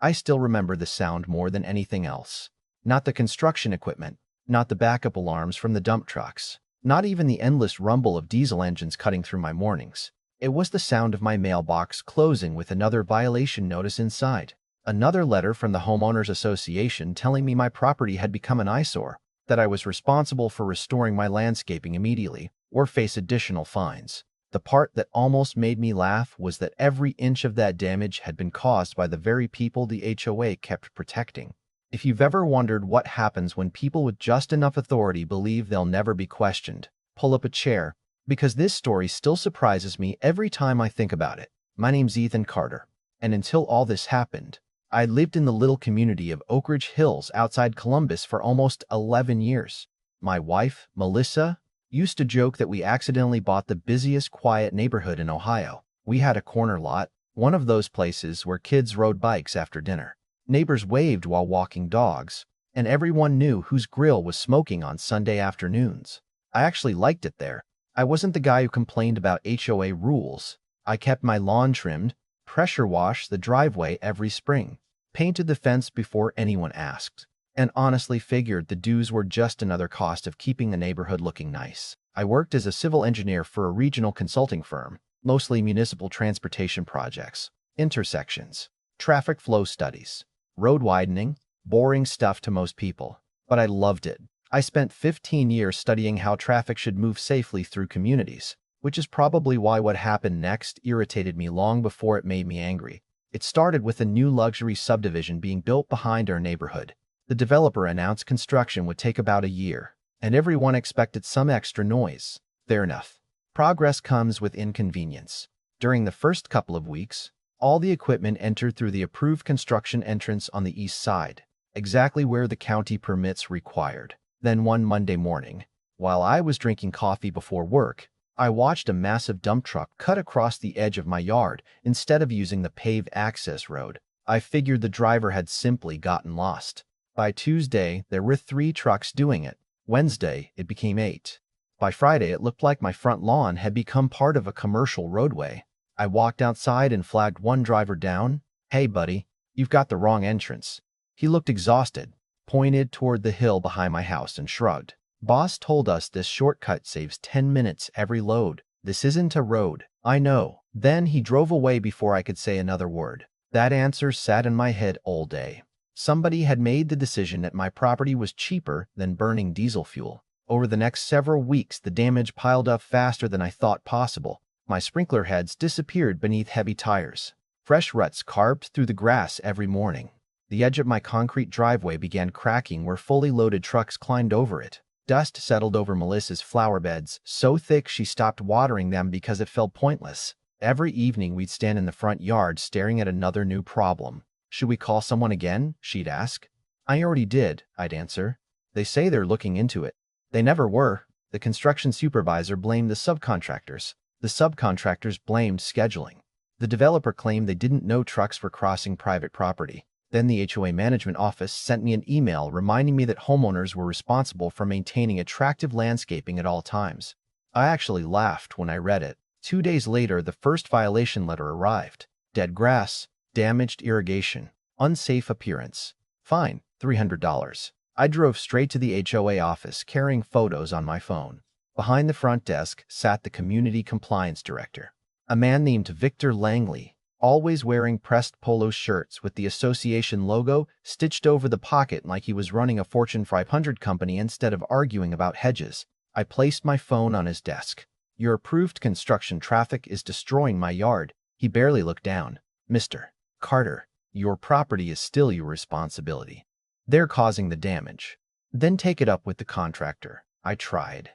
I still remember the sound more than anything else. Not the construction equipment, not the backup alarms from the dump trucks, not even the endless rumble of diesel engines cutting through my mornings. It was the sound of my mailbox closing with another violation notice inside. Another letter from the Homeowners Association telling me my property had become an eyesore, that I was responsible for restoring my landscaping immediately or face additional fines. The part that almost made me laugh was that every inch of that damage had been caused by the very people the HOA kept protecting. If you've ever wondered what happens when people with just enough authority believe they'll never be questioned, pull up a chair, because this story still surprises me every time I think about it. My name's Ethan Carter, and until all this happened, I lived in the little community of Oak Ridge Hills outside Columbus for almost 11 years. My wife, Melissa, used to joke that we accidentally bought the busiest quiet neighborhood in Ohio. We had a corner lot, one of those places where kids rode bikes after dinner. Neighbors waved while walking dogs, and everyone knew whose grill was smoking on Sunday afternoons. I actually liked it there. I wasn't the guy who complained about HOA rules. I kept my lawn trimmed, pressure washed the driveway every spring, painted the fence before anyone asked, and honestly figured the dues were just another cost of keeping the neighborhood looking nice. I worked as a civil engineer for a regional consulting firm, mostly municipal transportation projects, intersections, traffic flow studies, road widening, boring stuff to most people. But I loved it. I spent 15 years studying how traffic should move safely through communities, which is probably why what happened next irritated me long before it made me angry. It started with a new luxury subdivision being built behind our neighborhood. The developer announced construction would take about a year, and everyone expected some extra noise. Fair enough. Progress comes with inconvenience. During the first couple of weeks, all the equipment entered through the approved construction entrance on the east side, exactly where the county permits required. Then one Monday morning, while I was drinking coffee before work, I watched a massive dump truck cut across the edge of my yard instead of using the paved access road. I figured the driver had simply gotten lost. By Tuesday, there were 3 trucks doing it. Wednesday, it became 8. By Friday, it looked like my front lawn had become part of a commercial roadway. I walked outside and flagged one driver down. "Hey, buddy, you've got the wrong entrance." He looked exhausted, pointed toward the hill behind my house, and shrugged. "Boss told us this shortcut saves 10 minutes every load. This isn't a road." "I know." Then he drove away before I could say another word. That answer sat in my head all day. Somebody had made the decision that my property was cheaper than burning diesel fuel. Over the next several weeks, the damage piled up faster than I thought possible. My sprinkler heads disappeared beneath heavy tires. Fresh ruts carved through the grass every morning. The edge of my concrete driveway began cracking where fully loaded trucks climbed over it. Dust settled over Melissa's flower beds, so thick she stopped watering them because it felt pointless. Every evening we'd stand in the front yard staring at another new problem. "Should we call someone again?" she'd ask. "I already did," I'd answer. "They say they're looking into it." They never were. The construction supervisor blamed the subcontractors. The subcontractors blamed scheduling. The developer claimed they didn't know trucks were crossing private property. Then the HOA management office sent me an email reminding me that homeowners were responsible for maintaining attractive landscaping at all times. I actually laughed when I read it. 2 days later, the first violation letter arrived. Dead grass, damaged irrigation, unsafe appearance. Fine, $300. I drove straight to the HOA office carrying photos on my phone. Behind the front desk sat the community compliance director, a man named Victor Langley, always wearing pressed polo shirts with the association logo stitched over the pocket like he was running a Fortune 500 company instead of arguing about hedges. I placed my phone on his desk. "Your approved construction traffic is destroying my yard." He barely looked down. "Mr. Carter, your property is still your responsibility. They're causing the damage. Then take it up with the contractor." I tried.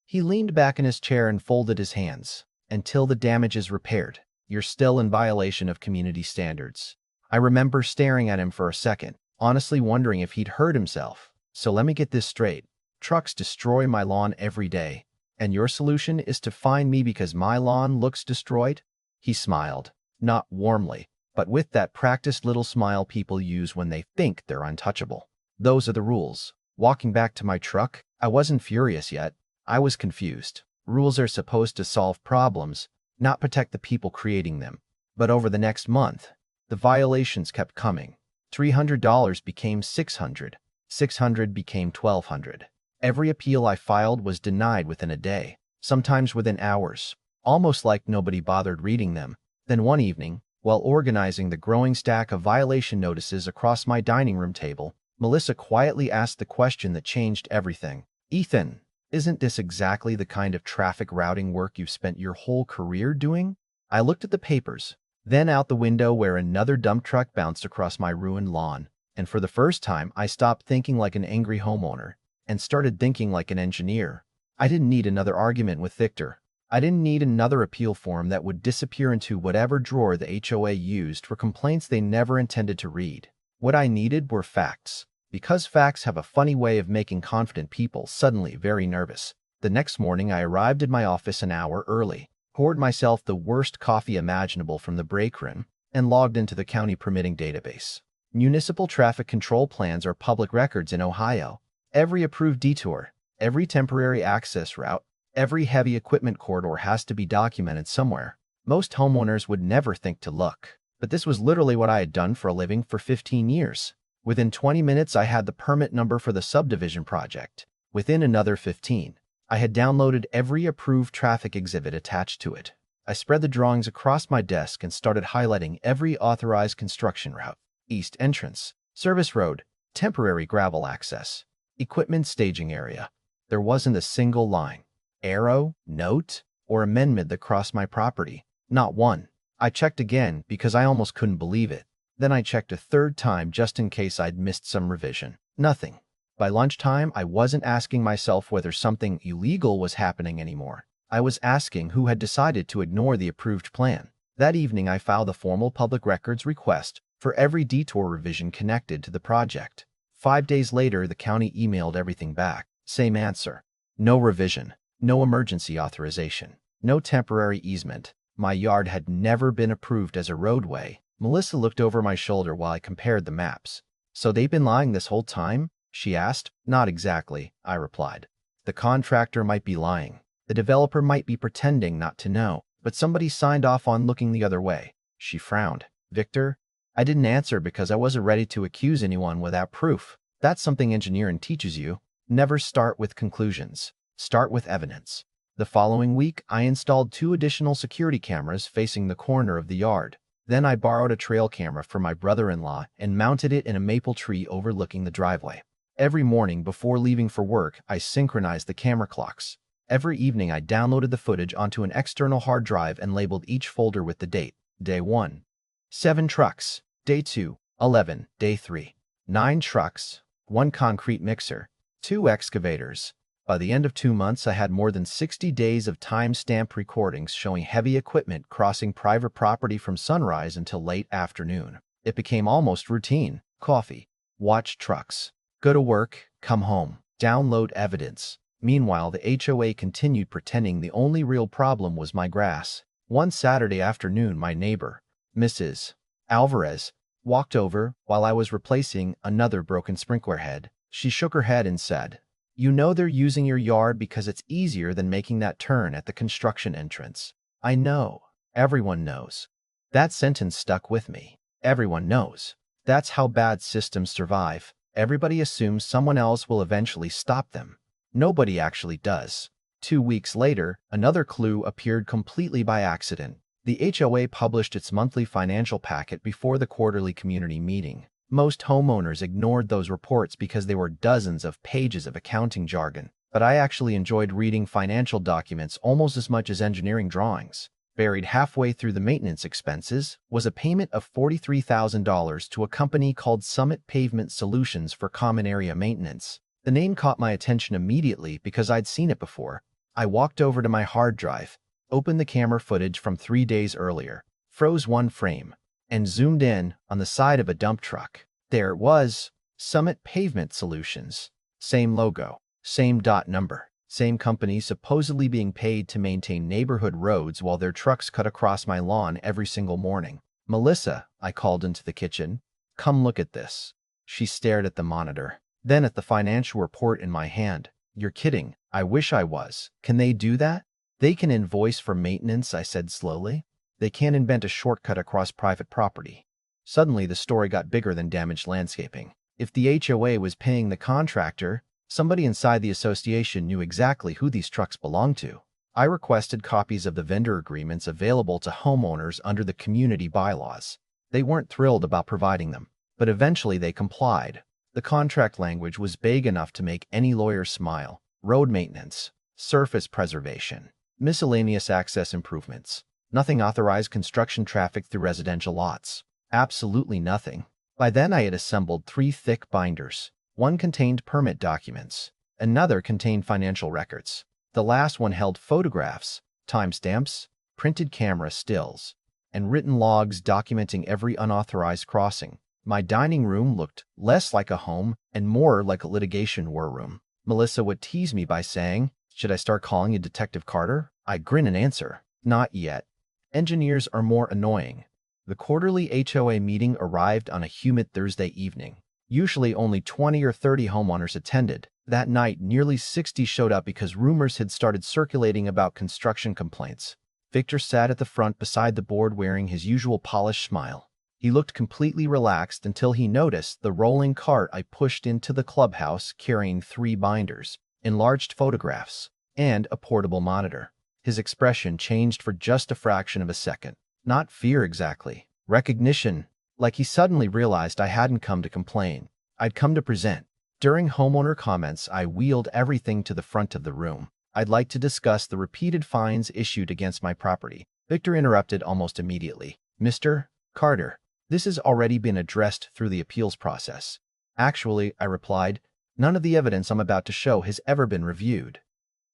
He leaned back in his chair and folded his hands. "Until the damage is repaired, you're still in violation of community standards." I remember staring at him for a second, honestly wondering if he'd heard himself. "So let me get this straight. Trucks destroy my lawn every day, and your solution is to fine me because my lawn looks destroyed?" He smiled, not warmly, but with that practiced little smile people use when they think they're untouchable. "Those are the rules." Walking back to my truck, I wasn't furious yet. I was confused. Rules are supposed to solve problems, not protect the people creating them. But over the next month, the violations kept coming. $300 became $600. $600 became $1,200. Every appeal I filed was denied within a day, sometimes within hours, almost like nobody bothered reading them. Then one evening, while organizing the growing stack of violation notices across my dining room table, Melissa quietly asked the question that changed everything. "Ethan, isn't this exactly the kind of traffic routing work you've spent your whole career doing?" I looked at the papers, then out the window where another dump truck bounced across my ruined lawn, and for the first time I stopped thinking like an angry homeowner and started thinking like an engineer. I didn't need another argument with Victor. I didn't need another appeal form that would disappear into whatever drawer the HOA used for complaints they never intended to read. What I needed were facts, because facts have a funny way of making confident people suddenly very nervous. The next morning I arrived at my office an hour early, poured myself the worst coffee imaginable from the break room, and logged into the county permitting database. Municipal traffic control plans are public records in Ohio. Every approved detour, every temporary access route, every heavy equipment corridor has to be documented somewhere. Most homeowners would never think to look, but this was literally what I had done for a living for 15 years. Within 20 minutes, I had the permit number for the subdivision project. Within another 15, I had downloaded every approved traffic exhibit attached to it. I spread the drawings across my desk and started highlighting every authorized construction route: east entrance, service road, temporary gravel access, equipment staging area. There wasn't a single line, arrow, note, or amendment that crossed my property. Not one. I checked again because I almost couldn't believe it. Then I checked a third time just in case I'd missed some revision. Nothing. By lunchtime, I wasn't asking myself whether something illegal was happening anymore. I was asking who had decided to ignore the approved plan. That evening, I filed a formal public records request for every detour revision connected to the project. 5 days later, the county emailed everything back. Same answer. No revision. No emergency authorization. No temporary easement. My yard had never been approved as a roadway. Melissa looked over my shoulder while I compared the maps. "So they've been lying this whole time?" she asked. "Not exactly," I replied. "The contractor might be lying. The developer might be pretending not to know, but somebody signed off on looking the other way." She frowned. "Victor?" I didn't answer because I wasn't ready to accuse anyone without proof. That's something engineering teaches you. Never start with conclusions. Start with evidence. The following week, I installed 2 additional security cameras facing the corner of the yard. Then I borrowed a trail camera from my brother-in-law and mounted it in a maple tree overlooking the driveway. Every morning before leaving for work, I synchronized the camera clocks. Every evening, I downloaded the footage onto an external hard drive and labeled each folder with the date. Day 1. 7 trucks. Day 2. 11. Day 3. 9 trucks. 1 concrete mixer. 2 excavators. By the end of 2 months, I had more than 60 days of time-stamped recordings showing heavy equipment crossing private property from sunrise until late afternoon. It became almost routine. Coffee. Watch trucks. Go to work. Come home. Download evidence. Meanwhile, the HOA continued pretending the only real problem was my grass. One Saturday afternoon, my neighbor, Mrs. Alvarez, walked over while I was replacing another broken sprinkler head. She shook her head and said, "You know they're using your yard because it's easier than making that turn at the construction entrance." I know. Everyone knows. That sentence stuck with me. Everyone knows. That's how bad systems survive. Everybody assumes someone else will eventually stop them. Nobody actually does. 2 weeks later, another clue appeared completely by accident. The HOA published its monthly financial packet before the quarterly community meeting. Most homeowners ignored those reports because they were dozens of pages of accounting jargon, but I actually enjoyed reading financial documents almost as much as engineering drawings. Buried halfway through the maintenance expenses was a payment of $43,000 to a company called Summit Pavement Solutions for common area maintenance. The name caught my attention immediately because I'd seen it before. I walked over to my hard drive, opened the camera footage from 3 days earlier, froze one frame, and zoomed in on the side of a dump truck. There it was, Summit Pavement Solutions. Same logo, same dot number, same company supposedly being paid to maintain neighborhood roads while their trucks cut across my lawn every single morning. "Melissa," I called into the kitchen, "come look at this." She stared at the monitor, then at the financial report in my hand. "You're kidding." I wish I was. "Can they do that?" "They can invoice for maintenance," I said slowly. "They can't invent a shortcut across private property." Suddenly, the story got bigger than damaged landscaping. If the HOA was paying the contractor, somebody inside the association knew exactly who these trucks belonged to. I requested copies of the vendor agreements available to homeowners under the community bylaws. They weren't thrilled about providing them, but eventually they complied. The contract language was vague enough to make any lawyer smile. Road maintenance, surface preservation, miscellaneous access improvements. Nothing authorized construction traffic through residential lots. Absolutely nothing. By then I had assembled 3 thick binders. One contained permit documents. Another contained financial records. The last one held photographs, timestamps, printed camera stills, and written logs documenting every unauthorized crossing. My dining room looked less like a home and more like a litigation war room. Melissa would tease me by saying, "Should I start calling you Detective Carter?" I grin and answer, "Not yet. Engineers are more annoying." The quarterly HOA meeting arrived on a humid Thursday evening. Usually only 20 or 30 homeowners attended. That night, nearly 60 showed up because rumors had started circulating about construction complaints. Victor sat at the front beside the board wearing his usual polished smile. He looked completely relaxed until he noticed the rolling cart I pushed into the clubhouse carrying 3 binders, enlarged photographs, and a portable monitor. His expression changed for just a fraction of a second. Not fear exactly. Recognition, like he suddenly realized I hadn't come to complain. I'd come to present. During homeowner comments, I wheeled everything to the front of the room. "I'd like to discuss the repeated fines issued against my property." Victor interrupted almost immediately. "Mr. Carter, this has already been addressed through the appeals process." "Actually," I replied, "none of the evidence I'm about to show has ever been reviewed."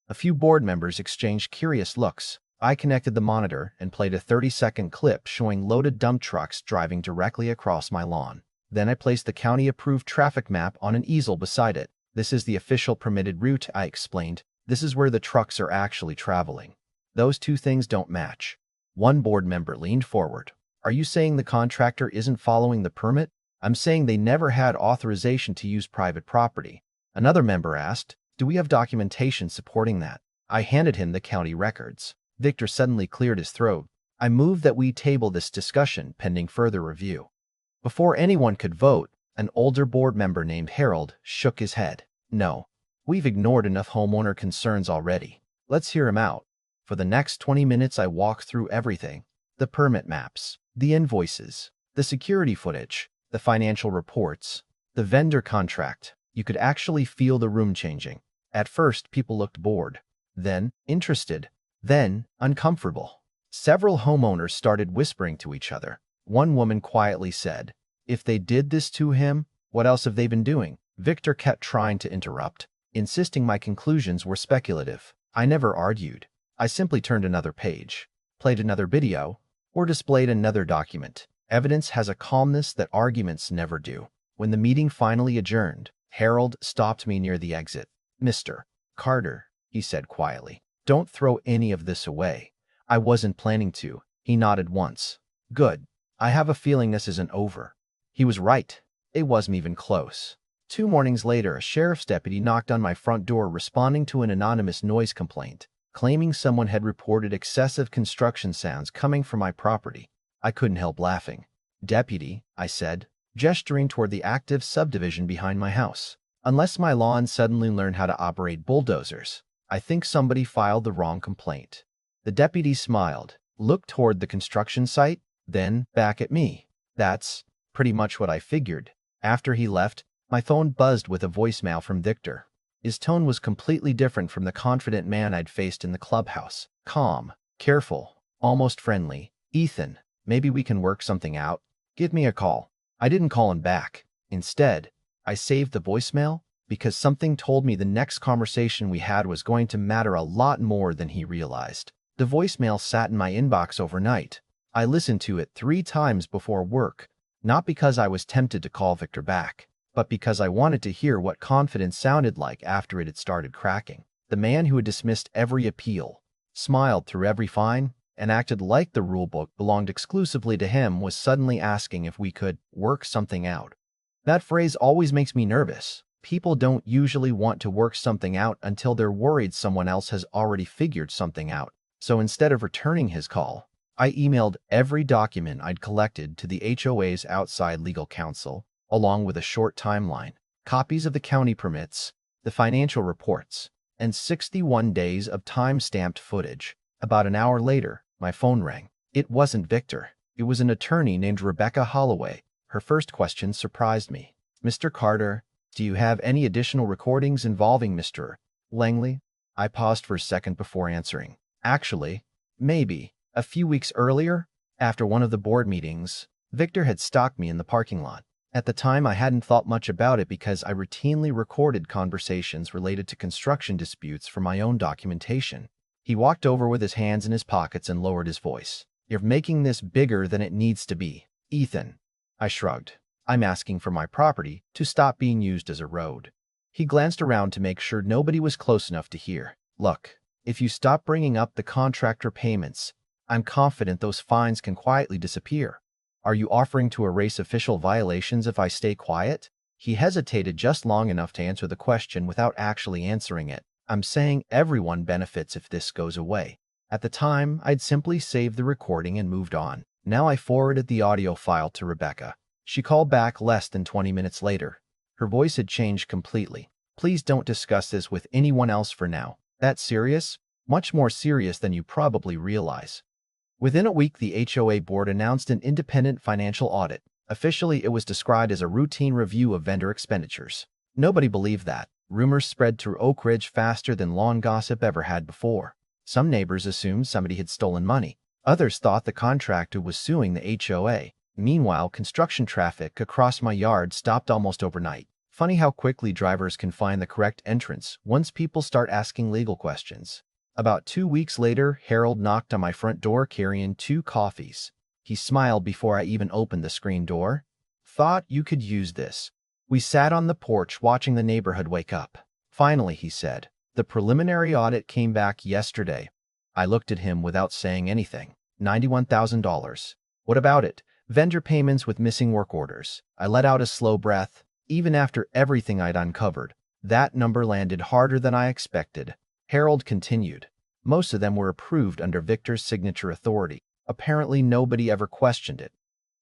A few board members exchanged curious looks. I connected the monitor and played a 30-second clip showing loaded dump trucks driving directly across my lawn. Then I placed the county-approved traffic map on an easel beside it. "This is the official permitted route," I explained. "This is where the trucks are actually traveling. Those 2 things don't match." One board member leaned forward. "Are you saying the contractor isn't following the permit?" "I'm saying they never had authorization to use private property." Another member asked, "Do we have documentation supporting that?" I handed him the county records. Victor suddenly cleared his throat. "I move that we table this discussion pending further review." Before anyone could vote, an older board member named Harold shook his head. "No, we've ignored enough homeowner concerns already. Let's hear him out." For the next 20 minutes, I walked through everything: the permit maps, the invoices, the security footage, the financial reports, the vendor contract. You could actually feel the room changing. At first, people looked bored, then interested, then uncomfortable. Several homeowners started whispering to each other. One woman quietly said, "If they did this to him, what else have they been doing?" Victor kept trying to interrupt, insisting my conclusions were speculative. I never argued. I simply turned another page, played another video, or displayed another document. Evidence has a calmness that arguments never do. When the meeting finally adjourned, Harold stopped me near the exit. "Mr. Carter," he said quietly, "don't throw any of this away." "I wasn't planning to." He nodded once. "Good. I have a feeling this isn't over." He was right. It wasn't even close. 2 mornings later, a sheriff's deputy knocked on my front door responding to an anonymous noise complaint, claiming someone had reported excessive construction sounds coming from my property. I couldn't help laughing. "Deputy," I said, gesturing toward the active subdivision behind my house. "Unless my lawn suddenly learned how to operate bulldozers, I think somebody filed the wrong complaint." The deputy smiled, looked toward the construction site, then back at me. "That's pretty much what I figured." After he left, my phone buzzed with a voicemail from Victor. His tone was completely different from the confident man I'd faced in the clubhouse. Calm, careful, almost friendly. "Ethan, maybe we can work something out. Give me a call." I didn't call him back. Instead, I saved the voicemail because something told me the next conversation we had was going to matter a lot more than he realized. The voicemail sat in my inbox overnight. I listened to it 3 times before work, not because I was tempted to call Victor back, but because I wanted to hear what confidence sounded like after it had started cracking. The man who had dismissed every appeal, smiled through every fine, and acted like the rulebook belonged exclusively to him was suddenly asking if we could work something out. That phrase always makes me nervous. People don't usually want to work something out until they're worried someone else has already figured something out. So instead of returning his call, I emailed every document I'd collected to the HOA's outside legal counsel, along with a short timeline, copies of the county permits, the financial reports, and 61 days of time-stamped footage. About an hour later, my phone rang. It wasn't Victor. It was an attorney named Rebecca Holloway. Her first question surprised me. "Mr. Carter, do you have any additional recordings involving Mr. Langley?" I paused for a second before answering. "Actually, maybe. A few weeks earlier, after one of the board meetings, Victor had stalked me in the parking lot. At the time, I hadn't thought much about it because I routinely recorded conversations related to construction disputes for my own documentation." He walked over with his hands in his pockets and lowered his voice. "You're making this bigger than it needs to be, Ethan." I shrugged. "I'm asking for my property to stop being used as a road." He glanced around to make sure nobody was close enough to hear. "Look, if you stop bringing up the contractor payments, I'm confident those fines can quietly disappear. Are you offering to erase official violations if I stay quiet?" He hesitated just long enough to answer the question without actually answering it. "I'm saying everyone benefits if this goes away." At the time, I'd simply saved the recording and moved on. Now I forwarded the audio file to Rebecca. She called back less than 20 minutes later. Her voice had changed completely. "Please don't discuss this with anyone else for now. That's serious? Much more serious than you probably realize." Within a week, the HOA board announced an independent financial audit. Officially, it was described as a routine review of vendor expenditures. Nobody believed that. Rumors spread through Oak Ridge faster than lawn gossip ever had before. Some neighbors assumed somebody had stolen money. Others thought the contractor was suing the HOA. Meanwhile, construction traffic across my yard stopped almost overnight. Funny how quickly drivers can find the correct entrance once people start asking legal questions. About 2 weeks later, Harold knocked on my front door carrying 2 coffees. He smiled before I even opened the screen door. "Thought you could use this." We sat on the porch watching the neighborhood wake up. "Finally," he said. "The preliminary audit came back yesterday." I looked at him without saying anything. $91,000. "What about it?" "Vendor payments with missing work orders." I let out a slow breath. Even after everything I'd uncovered, that number landed harder than I expected. Harold continued. "Most of them were approved under Victor's signature authority. Apparently nobody ever questioned it.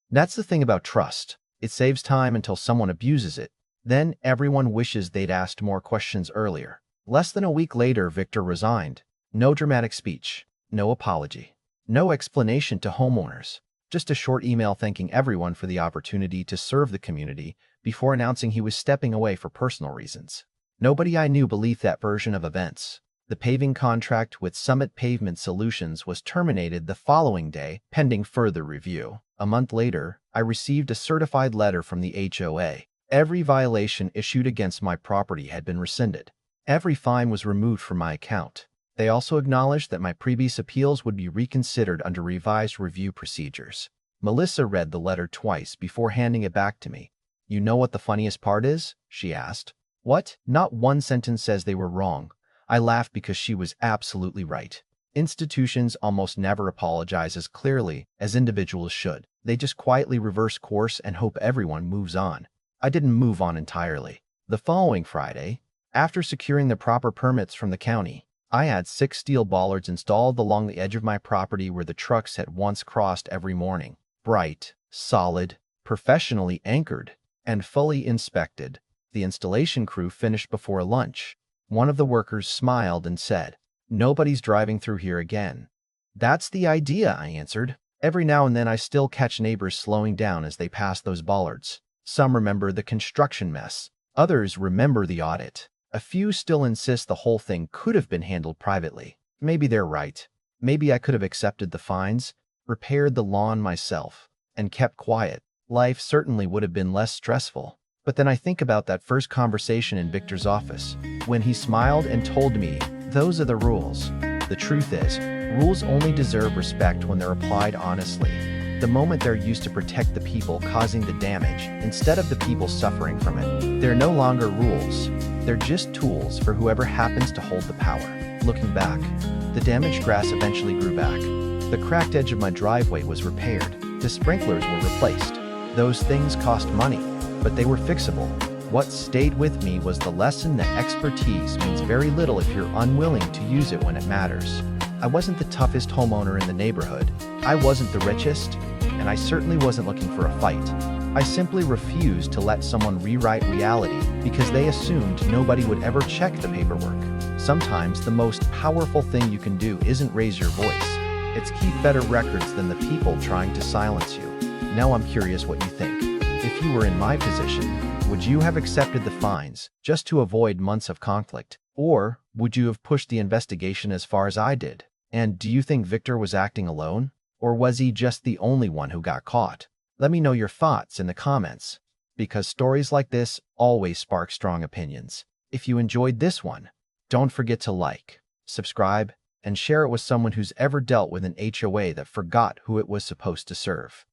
That's the thing about trust. It saves time until someone abuses it. Then everyone wishes they'd asked more questions earlier." Less than a week later, Victor resigned. No dramatic speech, no apology, no explanation to homeowners. Just a short email thanking everyone for the opportunity to serve the community before announcing he was stepping away for personal reasons. Nobody I knew believed that version of events. The paving contract with Summit Pavement Solutions was terminated the following day, pending further review. A month later, I received a certified letter from the HOA. Every violation issued against my property had been rescinded. Every fine was removed from my account. They also acknowledged that my previous appeals would be reconsidered under revised review procedures. Melissa read the letter twice before handing it back to me. "You know what the funniest part is?" she asked. "What?" "Not one sentence says they were wrong." I laughed because she was absolutely right. Institutions almost never apologize as clearly as individuals should. They just quietly reverse course and hope everyone moves on. I didn't move on entirely. The following Friday, after securing the proper permits from the county, I had 6 steel bollards installed along the edge of my property where the trucks had once crossed every morning. Bright, solid, professionally anchored, and fully inspected. The installation crew finished before lunch. One of the workers smiled and said, "Nobody's driving through here again." "That's the idea," I answered. Every now and then I still catch neighbors slowing down as they pass those bollards. Some remember the construction mess. Others remember the audit. A few still insist the whole thing could have been handled privately. Maybe they're right. Maybe I could have accepted the fines, repaired the lawn myself, and kept quiet. Life certainly would have been less stressful. But then I think about that first conversation in Victor's office, when he smiled and told me, "Those are the rules." The truth is, rules only deserve respect when they're applied honestly. The moment they're used to protect the people causing the damage instead of the people suffering from it, they're no longer rules. They're just tools for whoever happens to hold the power. Looking back, the damaged grass eventually grew back. The cracked edge of my driveway was repaired. The sprinklers were replaced. Those things cost money, but they were fixable. What stayed with me was the lesson that expertise means very little if you're unwilling to use it when it matters. I wasn't the toughest homeowner in the neighborhood, I wasn't the richest, and I certainly wasn't looking for a fight. I simply refused to let someone rewrite reality because they assumed nobody would ever check the paperwork. Sometimes the most powerful thing you can do isn't raise your voice. It's keep better records than the people trying to silence you. Now I'm curious what you think. If you were in my position, would you have accepted the fines just to avoid months of conflict? Or would you have pushed the investigation as far as I did? And do you think Victor was acting alone? Or was he just the only one who got caught? Let me know your thoughts in the comments, because stories like this always spark strong opinions. If you enjoyed this one, don't forget to like, subscribe, and share it with someone who's ever dealt with an HOA that forgot who it was supposed to serve.